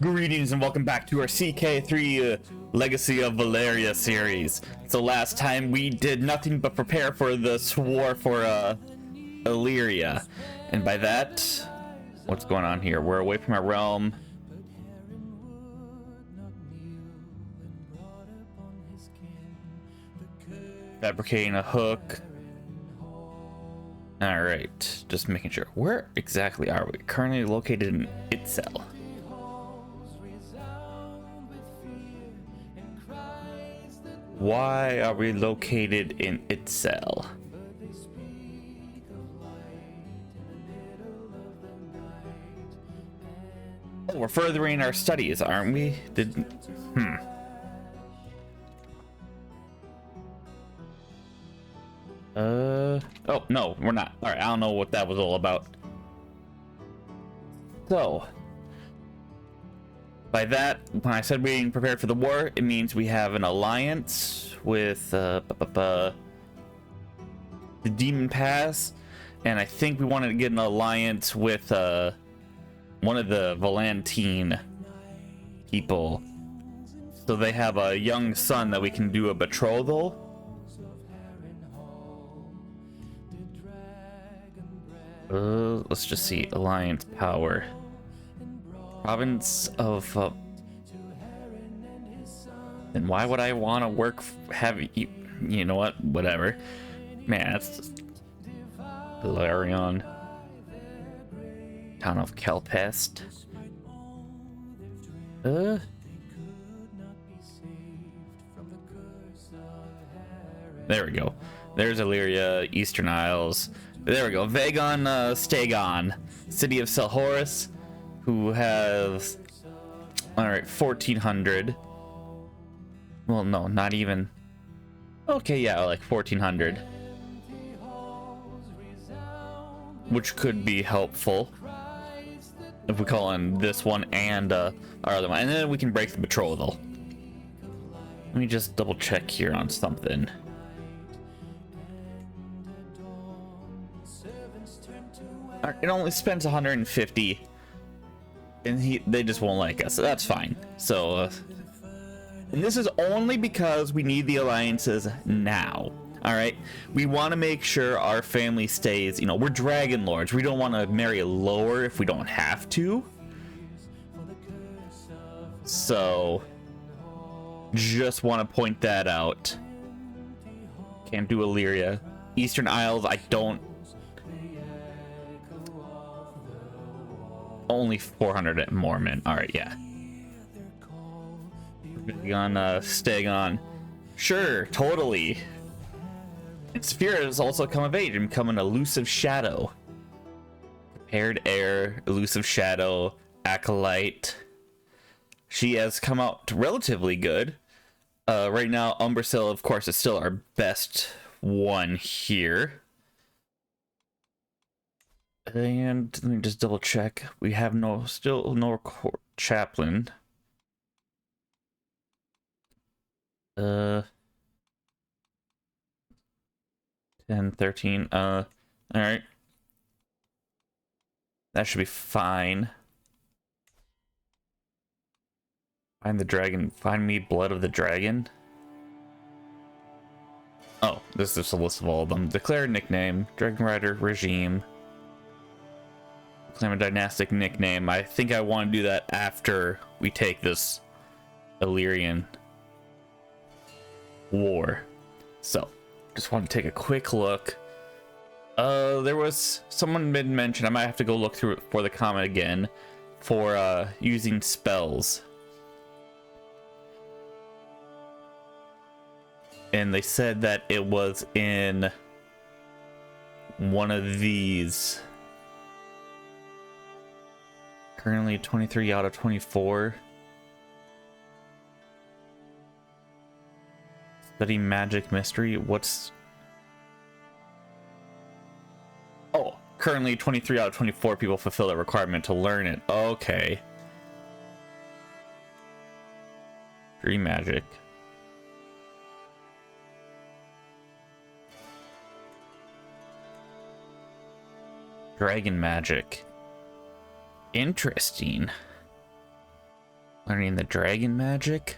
Greetings and welcome back to our CK3 Legacy of Valyria series. So last time we did nothing but prepare for this war for Elyria. And by that, what's going on here? We're away from our realm. Fabricating a hook. Alright, just making sure. Where exactly are we? Currently located in Itzel. Why are we located in Itzel? Oh, we're furthering our studies, aren't we? Oh, no, we're not. Alright, I don't know what that was all about. So, by that, when I said we prepared for the war, it means we have an alliance with the Demon Pass, and I think we wanted to get an alliance with one of the Valentine people, so they have a young son that we can do a betrothal. Let's just see. Alliance power. Province of then why would I want to work you know what, whatever, man. That's just Valyrian town of Kelpest. There we go. There's Elyria, Eastern Isles. There we go. Vagon Stagon, city of Selhoris, who has, all right, 1400. Well, no, not even. Okay, yeah, like 1400, which could be helpful if we call in this one and our other one, and then we can break the betrothal. Let me just double check here on something. It only spends 150, and they just won't like us, so that's fine. So and this is only because we need the alliances now. All right, we want to make sure our family stays, you know, we're dragon lords, we don't want to marry lower if we don't have to. So just want to point that out. Can't do Elyria. Eastern Isles, I don't. Only 400 at Mormon. All right, yeah. On staying on. Sure, totally. And Sphere has also come of age and become an elusive shadow. Prepared air, elusive shadow, acolyte. She has come out relatively good. Right now, Umbrasil, of course, is still our best one here. And let me just double check. We have still no chaplain. 10, 13. All right. That should be fine. Find the dragon. Find me blood of the dragon. Oh, this is just a list of all of them. Declare nickname. Dragon Rider regime. Claim a dynastic nickname. I think I want to do that after we take this Valyrian war. So, just want to take a quick look. There was someone mid mention. I might have to go look through it for the comment again for using spells. And they said that it was in one of these. Currently 23 out of 24. Study magic mystery. What's... Oh, currently 23 out of 24 people fulfill the requirement to learn it. Okay. Dream magic. Dragon magic. Interesting. Learning the dragon magic.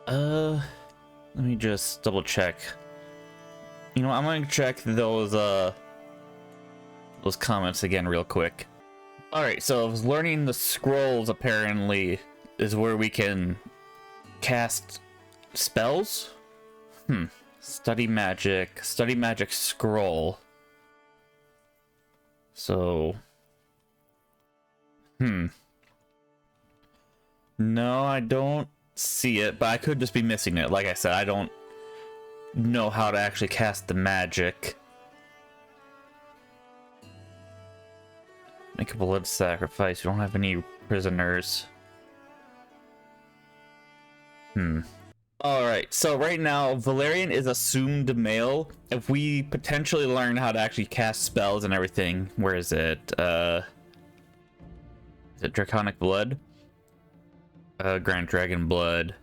Let me just double check. You know, I'm gonna check those comments again real quick. All right, so learning the scrolls apparently is where we can cast spells. Study magic scroll. So, no, I don't see it, but I could just be missing it. Like I said, I don't know how to actually cast the magic. Make a blood sacrifice. We don't have any prisoners. Alright, so right now, Valyrian is assumed male. If we potentially learn how to actually cast spells and everything, where is it? Is it Draconic Blood? Grant Dragon Blood.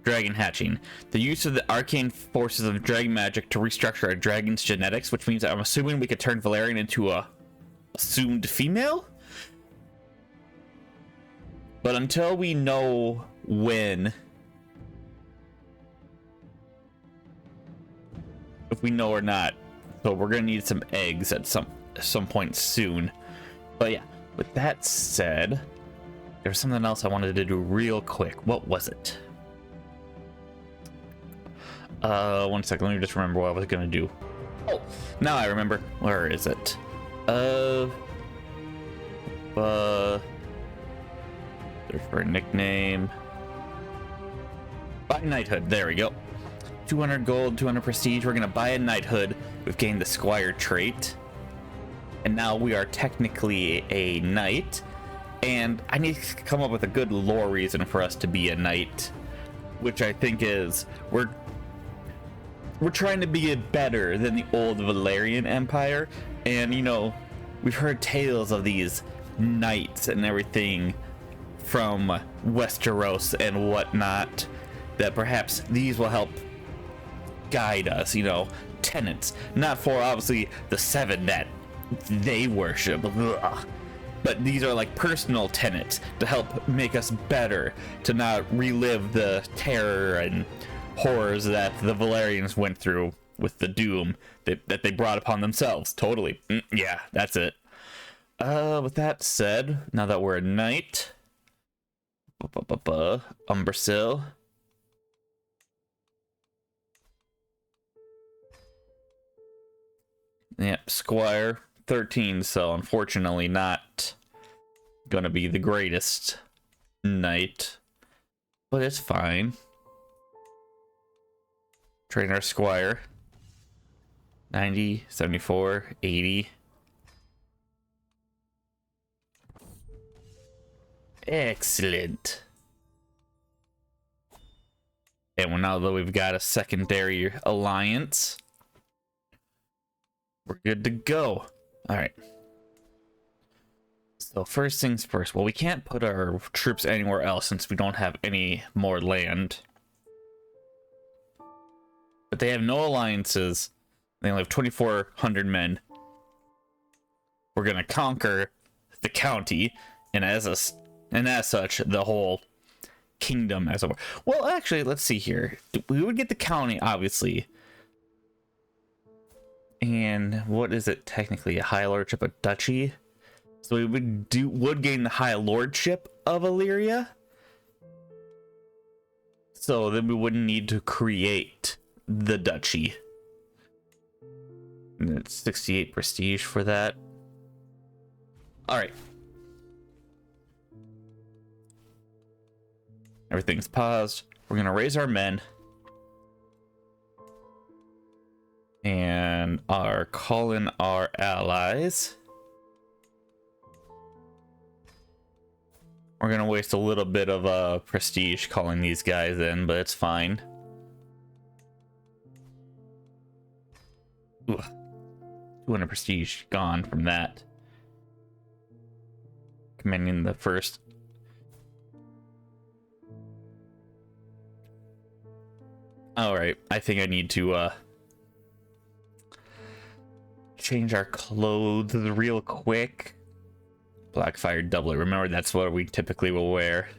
Dragon Hatching. The use of the arcane forces of dragon magic to restructure a dragon's genetics, which means I'm assuming we could turn Valyrian into a assumed female? But until we know when, if we know or not, so we're gonna need some eggs at some point soon. But yeah, with that said, there's something else I wanted to do real quick. What was it? 1 second, let me just remember what I was gonna do. Oh, now I remember. Where is it? There's for a nickname. Buy knighthood. There we go. 200 gold, 200 prestige. We're gonna buy a knighthood. We've gained the squire trait, and now we are technically a knight. And I need to come up with a good lore reason for us to be a knight, which I think is we're trying to be better than the old Valyrian Empire. And you know, we've heard tales of these knights and everything from Westeros and whatnot, that perhaps these will help guide us, you know, tenets, not for obviously the 7 that they worship, but these are like personal tenets to help make us better, to not relive the terror and horrors that the Valyrians went through with the doom that they brought upon themselves. Totally. Yeah, that's it. With that said, now that we're a knight, Umbrasil. Yeah, Squire 13, so unfortunately not gonna be the greatest knight, but it's fine. Train our Squire. 90, 74, 80. Excellent. And well, now that we've got a secondary alliance, we're good to go. All right. So first things first. Well, we can't put our troops anywhere else since we don't have any more land. But they have no alliances. They only have 2,400 men. We're gonna conquer the county, and as such, the whole kingdom as a whole. Well, actually, let's see here. We would get the county, obviously. And what is it technically? A high lordship, a duchy? So we would gain the high lordship of Elyria. So then we wouldn't need to create the duchy. And it's 68 prestige for that. All right. Everything's paused. We're gonna raise our men and call in our allies. We're gonna waste a little bit of prestige calling these guys in, but it's fine. Ooh, 200 prestige gone from that. Commanding the first. All right, I think I need to change our clothes real quick. Blackfire doublet. Remember, that's what we typically will wear.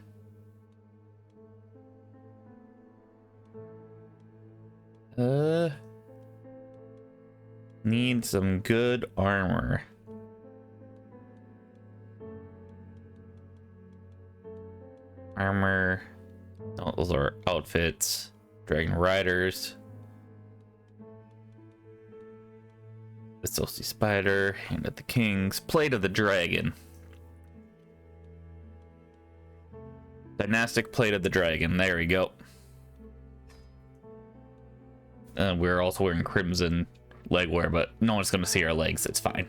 Need some good armor. Armor. Oh, those are outfits. Dragon Riders. The Saucy Spider. Hand of the Kings. Plate of the Dragon. Dynastic Plate of the Dragon. There we go. We're also wearing crimson legwear, but no one's going to see our legs. It's fine.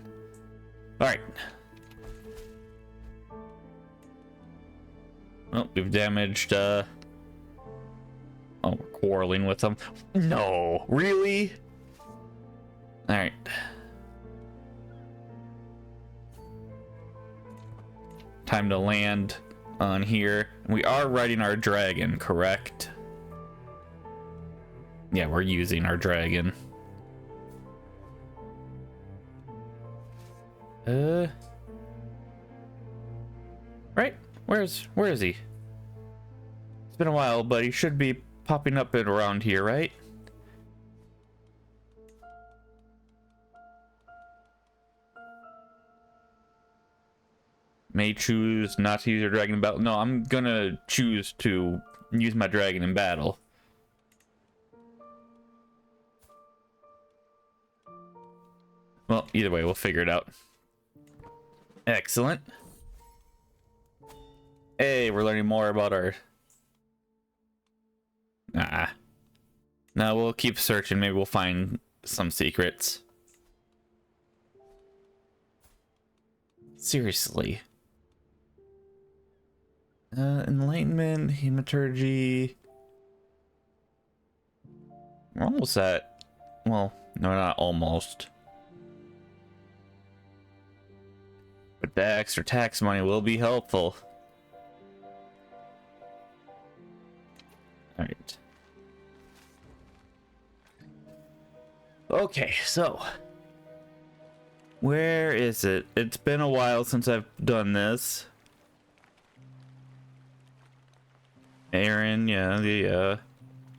All right. Well, we've damaged. Oh, we're quarreling with them. No, really? All right. Time to land on here. We are riding our dragon, correct? Yeah, we're using our dragon. Right? Where is he? It's been a while, but he should be popping up and around here, right? May choose not to use your dragon in battle. No, I'm gonna choose to use my dragon in battle. Well, either way, we'll figure it out. Excellent. Hey, we're learning more about our... No, we'll keep searching. Maybe we'll find some secrets. Seriously. Enlightenment, Hematurgy. We're almost at... Well, no, not almost. But that extra tax money will be helpful. Alright. Okay, so. Where is it? It's been a while since I've done this. Aaron, yeah, the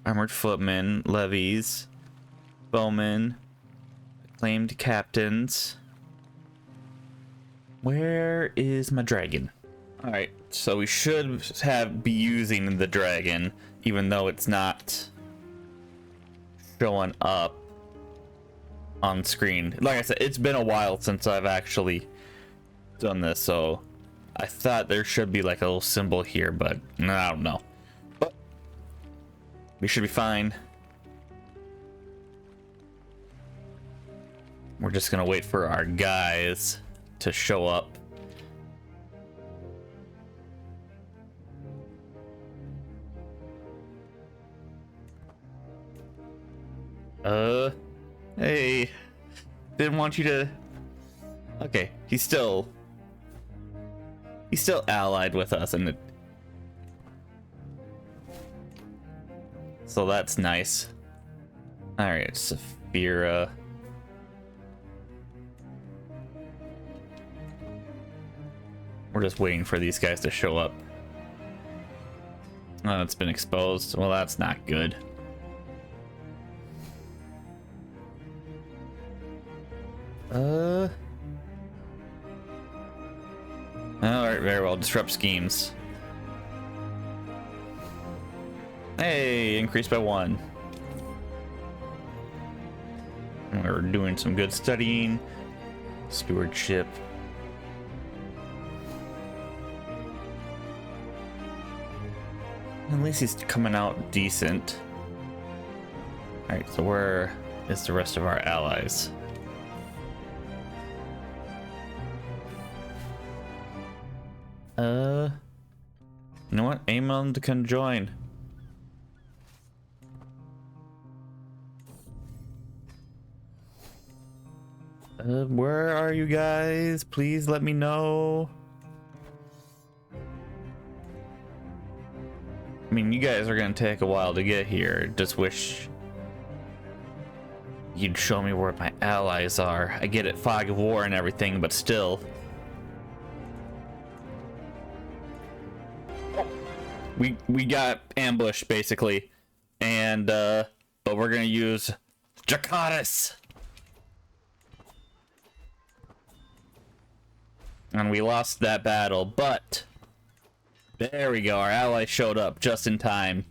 armored footmen, levies, bowmen, acclaimed captains. Where is my dragon? Alright, so we should be using the dragon, even though it's not showing up on screen. Like I said, it's been a while since I've actually done this, so I thought there should be like a little symbol here, but I don't know. But we should be fine. We're just gonna wait for our guys to show up. Hey, didn't want you to... Okay, he's still allied with us, and so that's nice. All right, Saphira. We're just waiting for these guys to show up. Oh, it's been exposed. Well, that's not good. Alright, very well. Disrupt schemes. Hey, increased by 1. We're doing some good studying. Stewardship. At least he's coming out decent. Alright, so where is the rest of our allies? You know what? Aemond can join. Where are you guys? Please let me know. I mean, you guys are gonna take a while to get here. Just wish you'd show me where my allies are. I get it, fog of war and everything, but still. We got ambushed basically, and but we're gonna use Dracarys, and we lost that battle. But there we go. Our ally showed up just in time.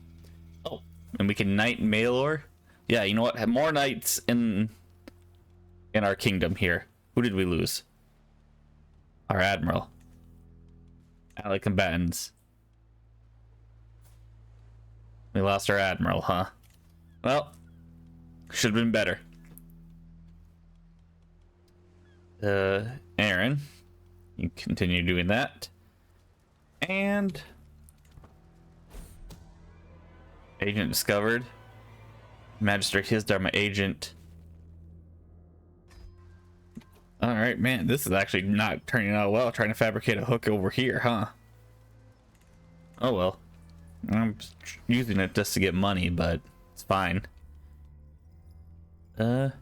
Oh, and we can knight Maelor. Yeah, you know what? Have more knights in our kingdom here. Who did we lose? Our admiral. Ally combatants. We lost our admiral, huh? Well, should have been better. Aaron, you continue doing that. And agent discovered. Magistrate Hisdar, my agent. All right, man, this is actually not turning out well. Trying to fabricate a hook over here, huh? Oh well. I'm using it just to get money, but it's fine. To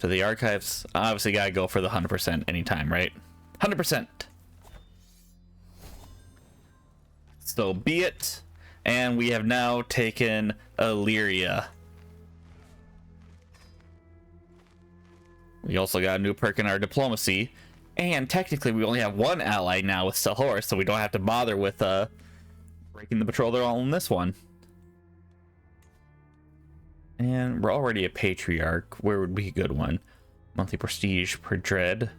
the archives, obviously gotta go for the 100% anytime, right? 100%. So be it. And we have now taken Elyria. We also got a new perk in our diplomacy, and technically we only have one ally now with Stelhor, so we don't have to bother with breaking the patrol they're all in this one. And we're already a patriarch. Where would be a good one? Monthly prestige per dread.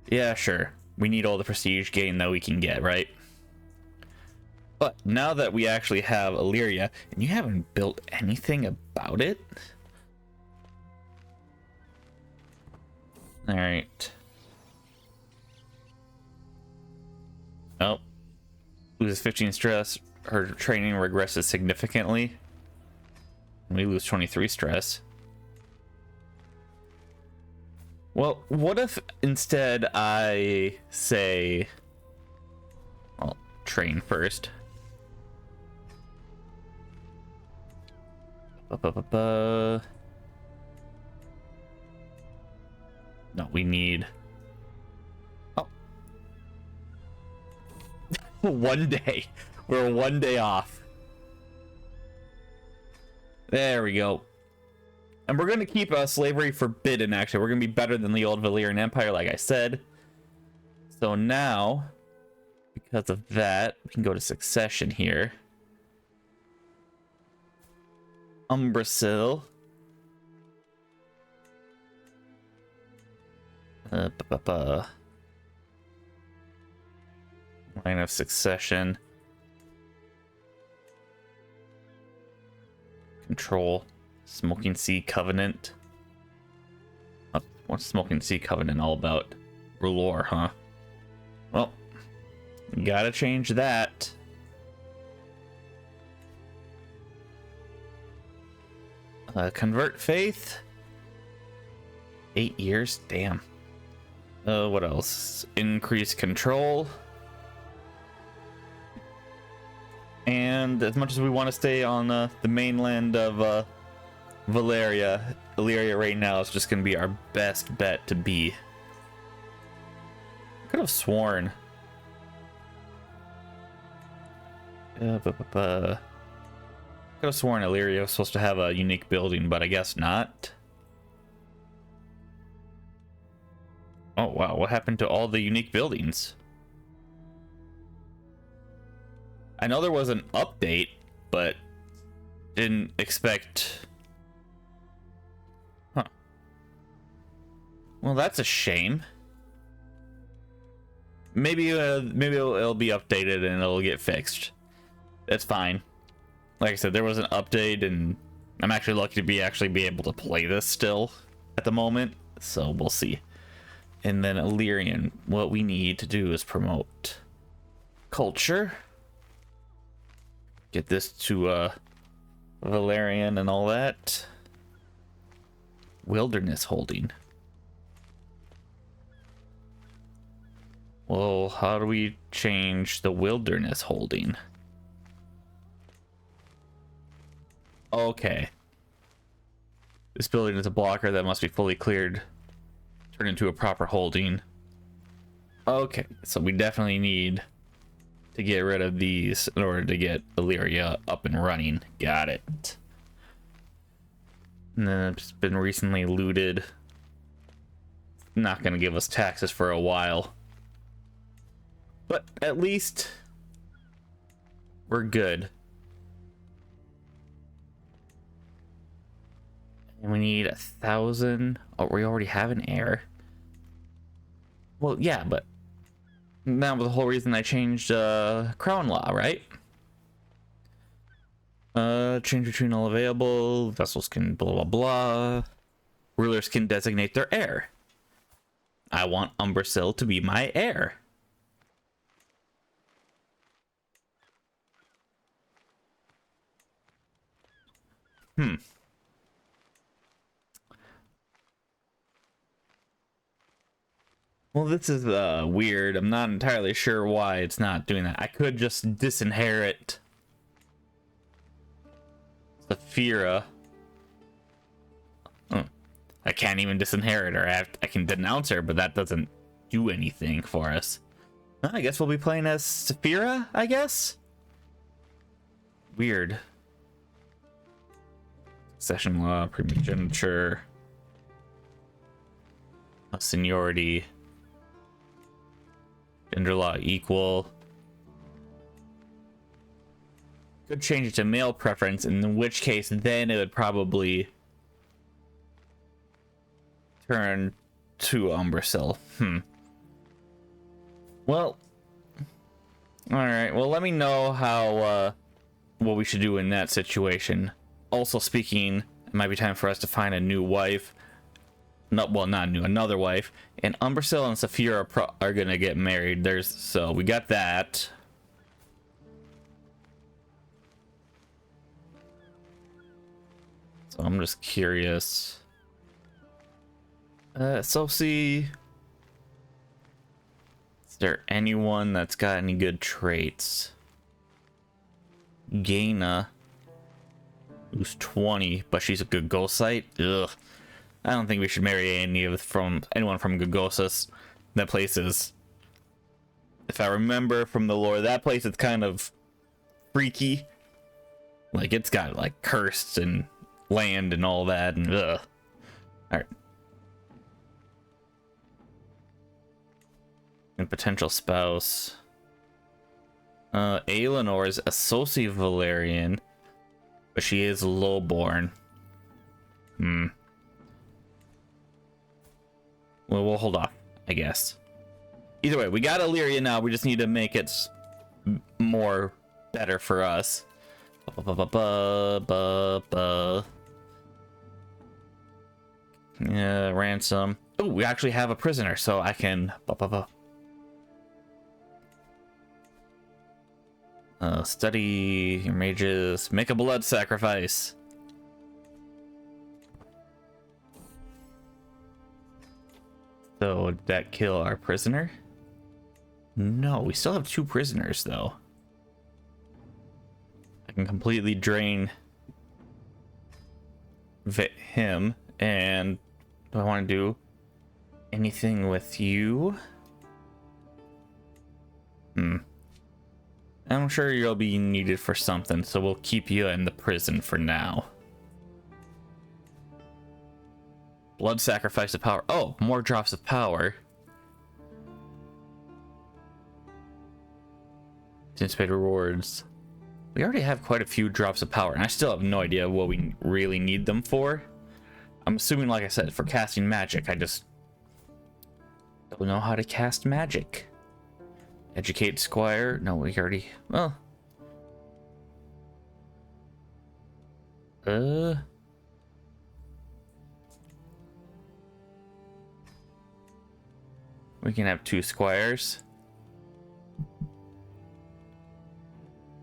Yeah, sure. We need all the prestige gain that we can get, right? But now that we actually have Elyria, and you haven't built anything about it. All right. Oh. Loses 15 stress. Her training regresses significantly. We lose 23 stress. Well, what if instead I say... I'll train first. No, we need... Oh. 1 day. We're 1 day off. There we go. And we're going to keep slavery forbidden, actually. We're going to be better than the old Valyrian Empire, like I said. So now, because of that, we can go to succession here. Umbrasil. Line of succession. Control. Smoking Sea Covenant. What's Smoking Sea Covenant all about? Rulor, huh? Well, gotta change that. Convert faith. 8 years, damn. What else? Increase control. And as much as we want to stay on the mainland of Valyria, Elyria right now is just going to be our best bet to be. I could have sworn. Could have sworn Elyria was supposed to have a unique building, but I guess not. Oh wow, what happened to all the unique buildings? I know there was an update, but didn't expect... Huh. Well, that's a shame. Maybe it'll be updated and it'll get fixed. That's fine. Like I said, there was an update, and I'm actually lucky to be able to play this still at the moment. So we'll see. And then Illyrian, what we need to do is promote culture. Get this to Valyrian and all that. Wilderness holding. Well, how do we change the wilderness holding? Okay. This building is a blocker that must be fully cleared. Turn into a proper holding. Okay, so we definitely need to get rid of these in order to get Elyria up and running. Got it. And then it's been recently looted. Not gonna give us taxes for a while. But at least we're good. And we need 1,000. Oh, we already have an heir. Well, yeah, but that was the whole reason I changed crown law, right? Change between all available. Vessels can blah blah blah. Rulers can designate their heir. I want Umbrasyl to be my heir. Well, this is weird. I'm not entirely sure why it's not doing that. I could just disinherit Saphira. I can't even disinherit her. I can denounce her, but that doesn't do anything for us. I guess we'll be playing as Saphira, I guess? Weird. Succession law, primogeniture, seniority, gender law equal. Could change it to male preference, in which case then it would probably turn to Umbrasyl. Well, alright, well, let me know how what we should do in that situation. Also speaking, it might be time for us to find a new wife. Another wife. And Umbrasyl and Saphira are gonna get married. So we got that. So I'm just curious. So see, is there anyone that's got any good traits? Gaina, who's 20, but she's a Gagosite. Ugh. I don't think we should marry anyone from Gagosas. That place is, if I remember from the lore, that place is kind of freaky. Like, it's got like cursed and land and all that, and ugh. Alright. And potential spouse. Aelinor is associate Valyrian, but she is lowborn. Well, we'll hold off, I guess. Either way, we got Elyria now. We just need to make it more better for us. Yeah, ransom. Oh, we actually have a prisoner, so I can. Study your mages. Make a blood sacrifice. So, did that kill our prisoner? No, we still have 2 prisoners, though. I can completely drain him. And do I want to do anything with you? I'm sure you'll be needed for something, so we'll keep you in the prison for now. Blood sacrifice of power. Oh, more drops of power. Anticipate rewards. We already have quite a few drops of power, and I still have no idea what we really need them for. I'm assuming, like I said, for casting magic. I just don't know how to cast magic. Educate Squire. No, we already. Well. We can have 2 squires.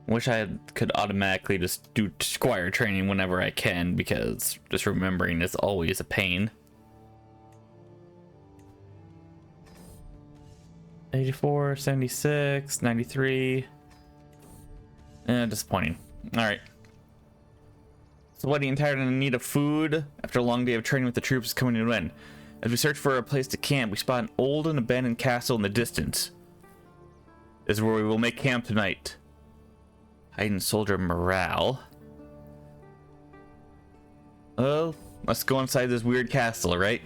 Wish I could automatically just do squire training whenever I can, because just remembering is always a pain. 84, 76, 93. Disappointing. Alright. Sweaty and tired and in need of food after a long day of training with the troops is coming to an end. As we search for a place to camp, we spot an old and abandoned castle in the distance. This is where we will make camp tonight. Heightened soldier morale. Well, let's go inside this weird castle, right?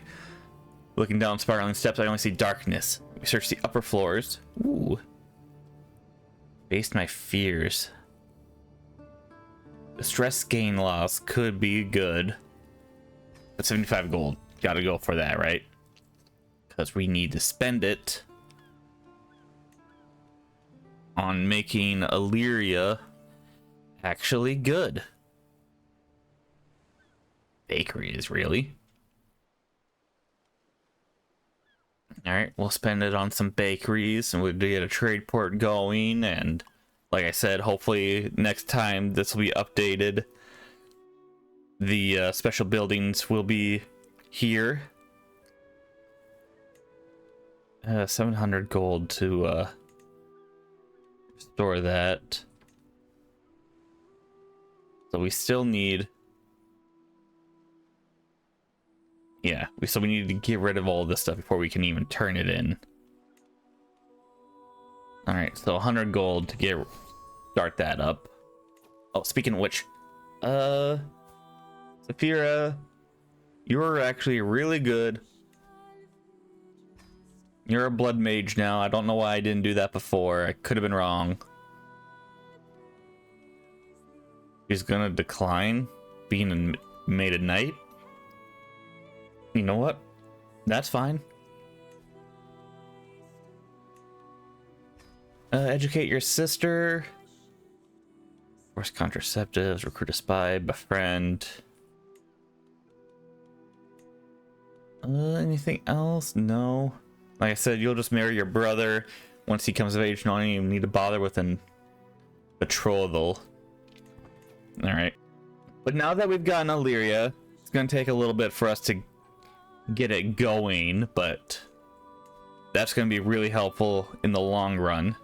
Looking down spiraling steps, I only see darkness. We search the upper floors. Ooh. Faced my fears. The stress gain loss could be good. But 75 gold. Gotta go for that, right? Because we need to spend it on making Elyria actually good. Bakeries, really? Alright, we'll spend it on some bakeries and we'll get a trade port going, and like I said, hopefully next time this will be updated. The special buildings will be here. 700 gold to store that. So we still need... Yeah, so we need to get rid of all this stuff before we can even turn it in. Alright, so 100 gold to start that up. Oh, speaking of which, Saphira, you're actually really good. You're a blood mage now. I don't know why I didn't do that before. I could have been wrong. She's gonna decline being made a knight. You know what? That's fine. Educate your sister. Force contraceptives. Recruit a spy. Befriend. Anything else? No. Like I said, you'll just marry your brother once he comes of age. You don't even need to bother with an betrothal. Alright. But now that we've gotten Elyria, it's going to take a little bit for us to get it going, but that's going to be really helpful in the long run.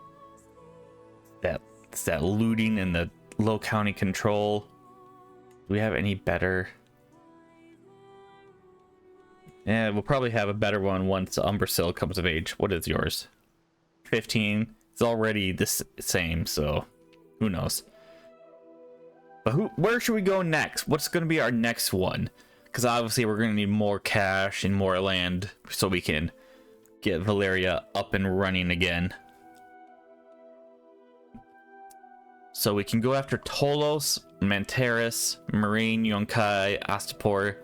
It's that looting and the low county control. Do we have any better? Yeah, we'll probably have a better one once Umbrasyl comes of age. What is yours? 15. It's already the same, so who knows? But where should we go next? What's going to be our next one? Because obviously we're going to need more cash and more land so we can get Valyria up and running again. So we can go after Tolos, Mantaris, Marine, Yunkai, Astapor,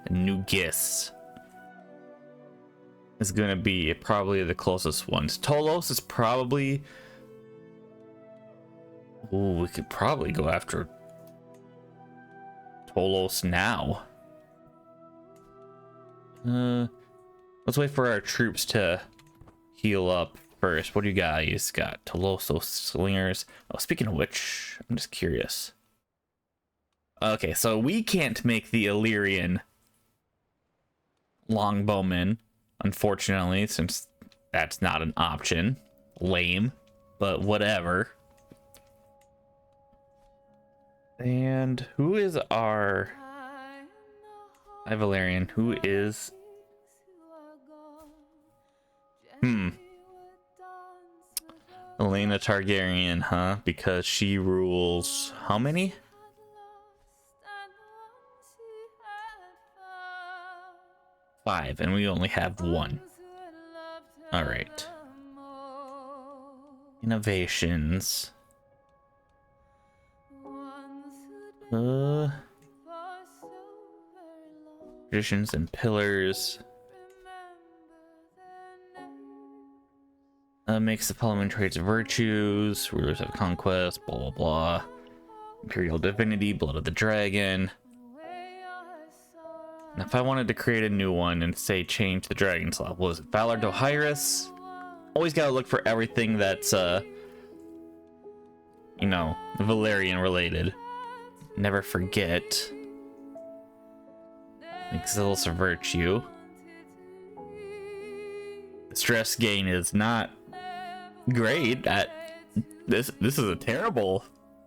and New Gis. Is going to be probably the closest ones. Tolos is probably... Ooh, we could probably go after Tolos now. Let's wait for our troops to heal up first. What do you guys got? Toloso slingers. Oh, speaking of which, I'm just curious. Okay, so we can't make the Illyrian longbowmen, unfortunately, since that's not an option. Lame, but whatever. And who is our... Valyrian? Who is... Elena Targaryen, huh? Because she rules... How many? 5, and we only have 1. Alright. Innovations. Traditions and pillars. Makes the following traits virtues. Rulers of conquest. Blah blah blah. Imperial divinity. Blood of the dragon. Now, if I wanted to create a new one and say change the dragon slot, what was it? Valar Dohaeris. Always gotta look for everything that's you know, Valyrian related. Never forget. Exils of virtue. Stress gain is not great at this. This is a terrible.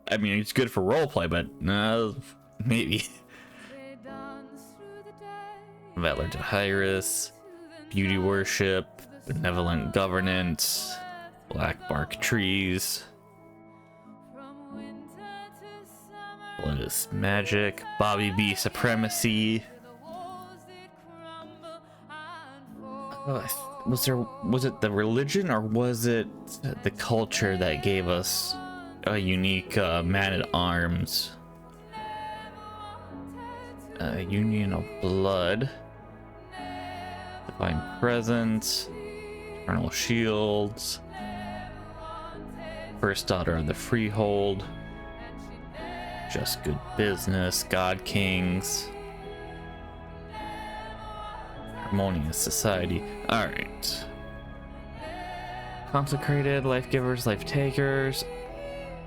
I mean, it's good for roleplay, but no, maybe. Valar Dohaeris, beauty worship, benevolent governance, Black bark trees. Blood is magic. Bobby B supremacy. Was it the religion or was it the culture that gave us a unique man-at-arms? Union of blood. Divine presence. Eternal shields. First daughter of the freehold. Just good business. God kings. Harmonious society. Alright. Consecrated, life givers, life takers.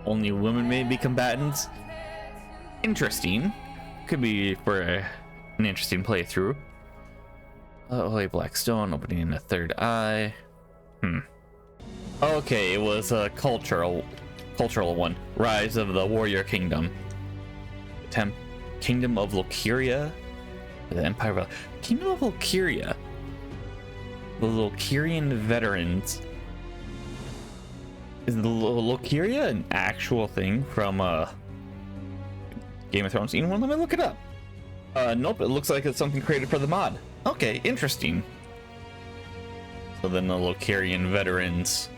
Only women may be combatants. Interesting. Could be for an interesting playthrough. Holy black stone, opening in the third eye. Okay, it was a cultural one. Rise of the warrior kingdom. Kingdom of Elyria. The Empire of Kingdom of Valyria. The Valyrian veterans. Is the Valyria an actual thing from Game of Thrones? You know what? Let me look it up. Nope, it looks like it's something created for the mod. Okay, interesting. So then the Valyrian veterans.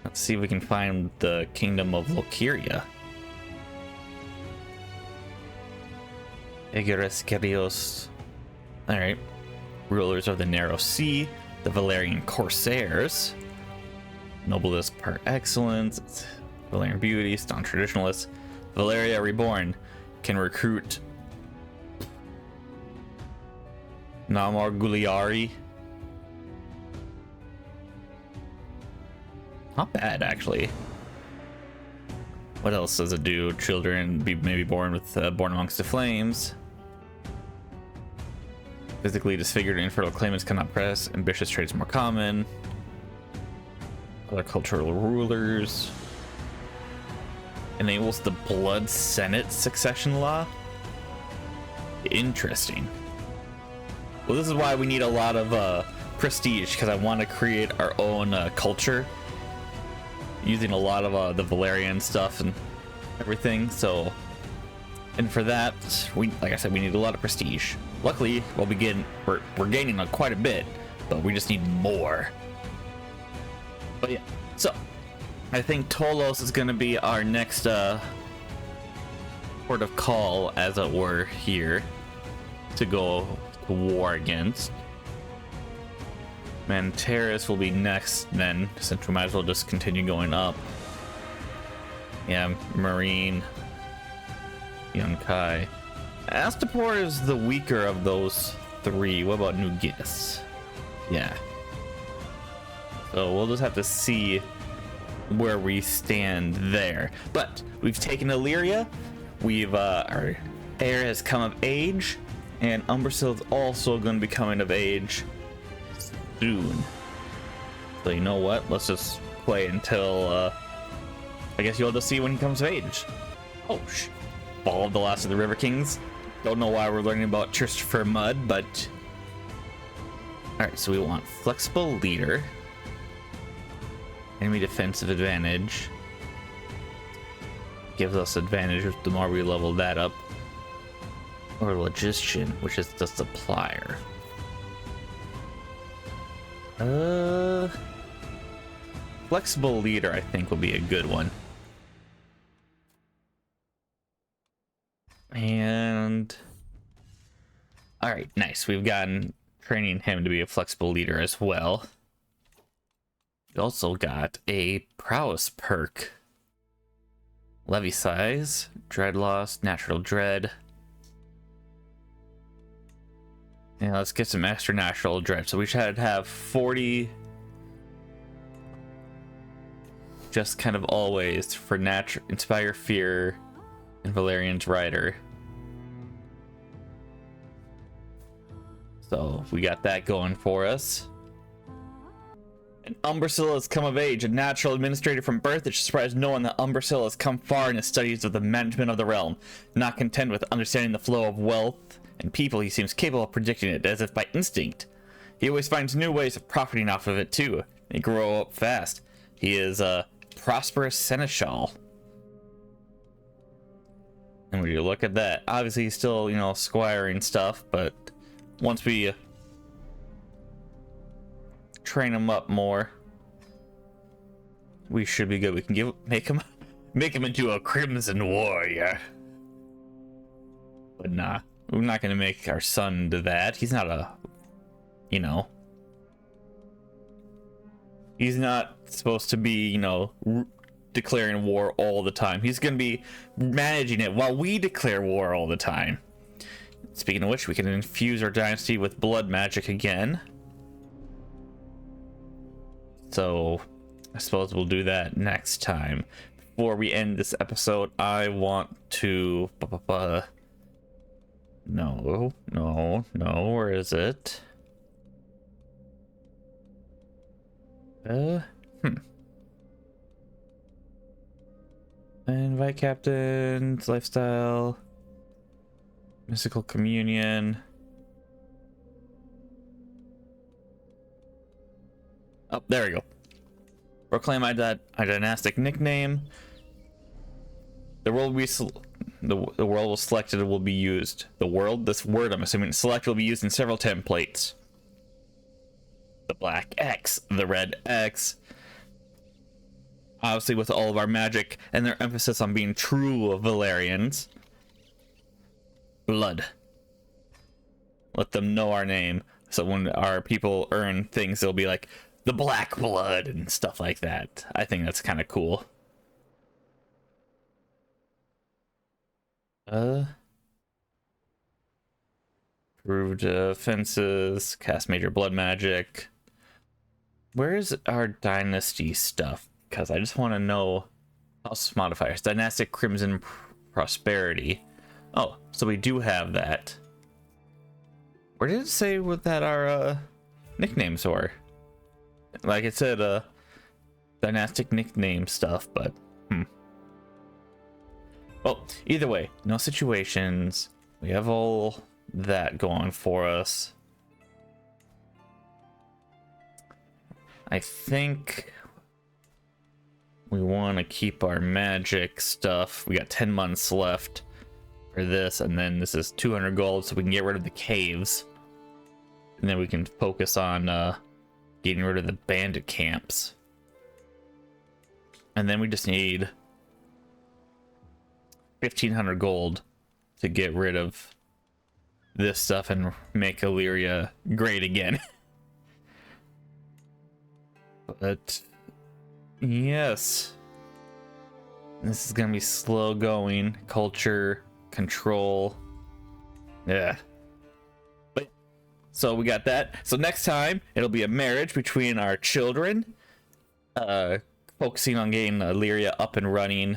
Let's see if we can find the Kingdom of Valyria. Egrescarios. Alright. Rulers of the Narrow Sea. The Valyrian Corsairs. Noblest par excellence. Valyrian beauty. Staunch traditionalists. Valyria Reborn. Can recruit Namor Guliari. Not bad, actually. What else does it do? Children be maybe born amongst the flames. Physically disfigured and infertile claimants cannot press. Ambitious traits more common. Other cultural rulers. Enables the Blood Senate succession law. Interesting. Well, this is why we need a lot of prestige, because I want to create our own culture. Using a lot of the Valyrian stuff and everything. So, and for that, like I said, we need a lot of prestige. Luckily, we're gaining quite a bit, but we just need more. But yeah, so I think Tolos is going to be our next port of call, as it were, here to go to war against. Manteris will be next then, since we might as well just continue going up. Yeah, Marine, Yunkai. Astapor is the weaker of those three. What about Nugis? Yeah. So we'll just have to see where we stand there. But we've taken Elyria. We've our heir has come of age, and Umbrasyl is also going to be coming of age soon. So you know what? Let's just play until I guess you'll just see when he comes of age. Oh, Fall of the Last of the River Kings. Don't know why we're learning about Christopher Mudd, but alright, so we want flexible leader. Enemy defensive advantage. Gives us advantage the more we level that up. Or logistician, which is the supplier. Flexible leader, I think, will be a good one. And all right, nice. We've gotten training him to be a flexible leader as well. We also got a prowess perk. Levy size, dread loss, natural dread. Yeah, let's get some extra natural dread. So we should have 40 just kind of always for inspire fear and Valyrian's rider. So we got that going for us. And Umbrasyl has come of age, a natural administrator from birth. It should surprise no one that Umbrasyl has come far in his studies of the management of the realm. Not content with understanding the flow of wealth and people, he seems capable of predicting it as if by instinct. He always finds new ways of profiting off of it too. They grow up fast. He is a prosperous seneschal. And when you look at that, obviously he's still, you know, squiring stuff, but once we train him up more, we should be good. We can make him into a crimson warrior. But nah, we're not gonna make our son do that. He's not a, you know, he's not supposed to be, you know, declaring war all the time. He's gonna be managing it while we declare war all the time. Speaking of which, we can infuse our dynasty with blood magic again. So I suppose we'll do that next time. Before we end this episode, I want to no, where is it? Invite captains, lifestyle, mystical communion. Oh, there we go. Proclaim my dynastic nickname. The world will selected will be used. This word I'm assuming select will be used in several templates. The black X, the red X. Obviously with all of our magic and their emphasis on being true Valyrians. Blood. Let them know our name. So when our people earn things, they'll be like, the black blood and stuff like that. I think that's kind of cool. Proved offenses, cast major blood magic. Where is our dynasty stuff? Because I just want to know house modifiers. Dynastic Crimson Prosperity. Oh, so we do have that. Where did it say that our nicknames were? Like it said, dynastic nickname stuff, but well, either way, no situations. We have all that going for us. I think we want to keep our magic stuff. We got 10 months left for this, and then this is 200 gold, so we can get rid of the caves. And then we can focus on getting rid of the bandit camps. And then we just need 1,500 gold to get rid of this stuff and make Elyria great again. But yes, this is gonna be slow going. Culture control, yeah. But so we got that. So next time it'll be a marriage between our children, focusing on getting Elyria up and running,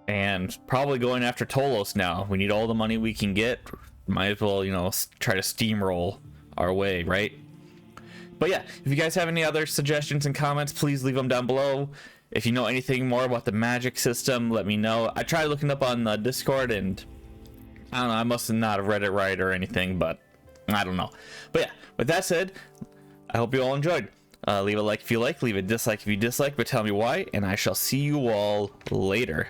and probably going after Tolos now. We need all the money we can get. Might as well, you know, try to steamroll our way, right? But yeah, if you guys have any other suggestions and comments, please leave them down below. If you know anything more about the magic system, let me know. I tried looking up on the Discord, and I don't know, I must not have read it right or anything, but I don't know. But yeah, with that said, I hope you all enjoyed. Leave a like if you like, leave a dislike if you dislike, but tell me why, and I shall see you all later.